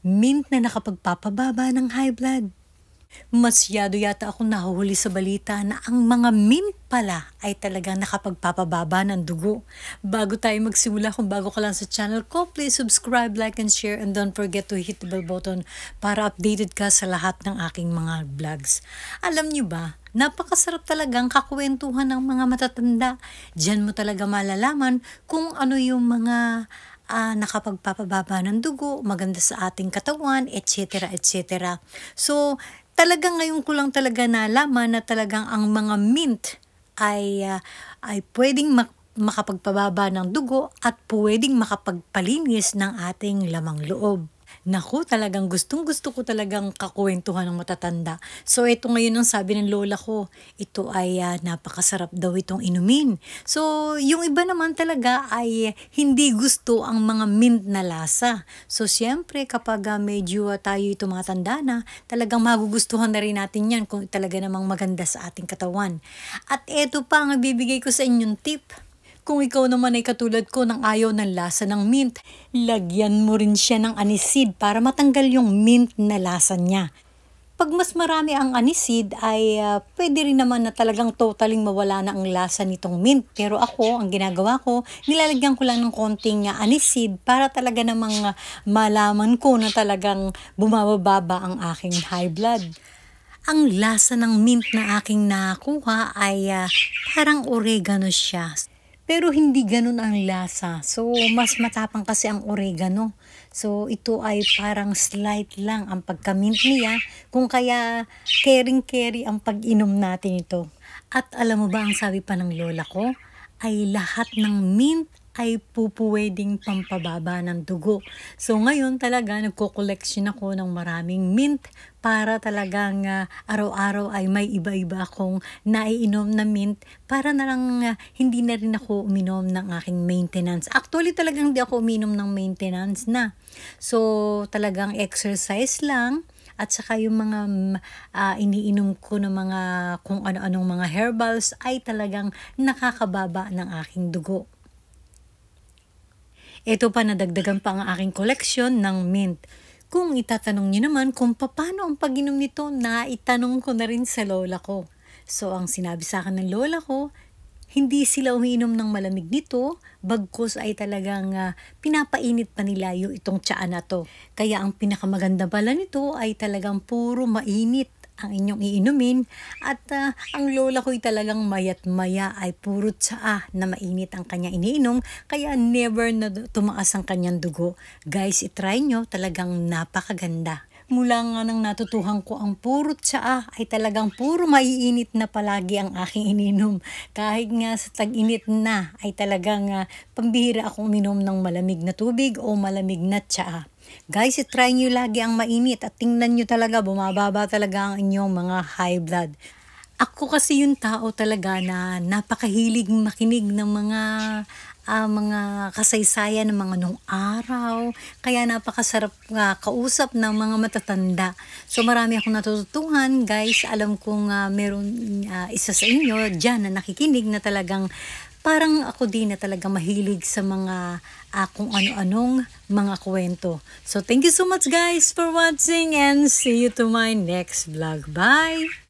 mint na nakapagpapababa ng high blood. Masyado yata akong nahuhuli sa balita na ang mga mint pala ay talagang nakapagpapababa ng dugo. Bago tayo magsimula, kung bago ka lang sa channel ko, please subscribe, like, and share, and don't forget to hit the bell button para updated ka sa lahat ng aking mga vlogs. Alam niyo ba, napakasarap talagang kakwentuhan ng mga matatanda. Diyan mo talaga malalaman kung ano yung mga nakapagpapababa ng dugo, maganda sa ating katawan, etc. etc. So, talagang ngayon ko lang talaga nalaman na talagang ang mga mint ay pwedeng makapagpababa ng dugo at pwedeng makapagpalinis ng ating lamang loob. Naku, talagang gustong-gusto ko talagang kakwentuhan ng matatanda. So, ito ngayon ang sabi ng lola ko, ito ay napakasarap daw itong inumin. So, yung iba naman talaga ay hindi gusto ang mga mint na lasa. So, siyempre kapag medyo tayo tumatanda na, talagang magugustuhan na rin natin yan kung talaga namang maganda sa ating katawan. At ito pa ang bibigay ko sa inyong tip. Kung ikaw naman ay katulad ko ng ayaw ng lasa ng mint, lagyan mo rin siya ng anisid para matanggal yung mint na lasa niya. Pag mas marami ang anisid ay pwede rin naman na talagang totaling mawala na ang lasa nitong mint. Pero ako, ang ginagawa ko, nilalagyan ko lang ng konting anisid para talaga namang malaman ko na talagang bumababa ang aking high blood. Ang lasa ng mint na aking nakuha ay parang oregano siya. Pero hindi ganun ang lasa. So, mas matapang kasi ang oregano. So, ito ay parang slight lang ang pagka-mint niya. Kung kaya, caring-carry ang pag-inom natin ito. At alam mo ba ang sabi pa ng lola ko? Ay lahat ng mint ay pupwedeng pampababa ng dugo. So ngayon talaga nagko-collection ako ng maraming mint para talagang araw-araw ay may iba-iba akong naiinom na mint para na lang hindi na rin ako uminom ng aking maintenance. Actually talagang hindi ako uminom ng maintenance na. So talagang exercise lang. At saka yung mga iniinom ko ng mga kung ano-anong mga herbals ay talagang nakakababa ng aking dugo. Ito pa, nadagdagan pa ang aking koleksyon ng mint. Kung itatanong niyo naman kung paano ang pag-inom nito, naitanong ko na rin sa lola ko. So ang sinabi sa akin ng lola ko, hindi sila umiinom ng malamig nito, bagkus ay talagang pinapainit pa nila yung itong tsaa na to. Kaya ang pinakamaganda pala nito ay talagang puro mainit ang inyong iinumin at ang lola ko'y talagang mayat maya ay puro tsaa na mainit ang kanya iniinom kaya never na tumaas ang kanyang dugo. Guys, itry nyo, talagang napakaganda. Mula nga nang natutuhan ko ang puro tsaa ay talagang puro maiinit na palagi ang aking ininom. Kahit nga sa tag-init na ay talagang pambihira akong uminom ng malamig na tubig o malamig na tsaa. Guys, try nyo lagi ang mainit at tingnan nyo talaga bumababa talaga ang inyong mga high blood. Ako kasi yung tao talaga na napakahilig makinig ng mga kasaysayan ng mga nung araw. Kaya napakasarap kausap ng mga matatanda. So marami akong natututuhan. Guys, alam kong meron isa sa inyo dyan na nakikinig na talagang parang ako din na talaga mahilig sa mga kung ano-anong mga kwento. So thank you so much guys for watching and see you to my next vlog. Bye!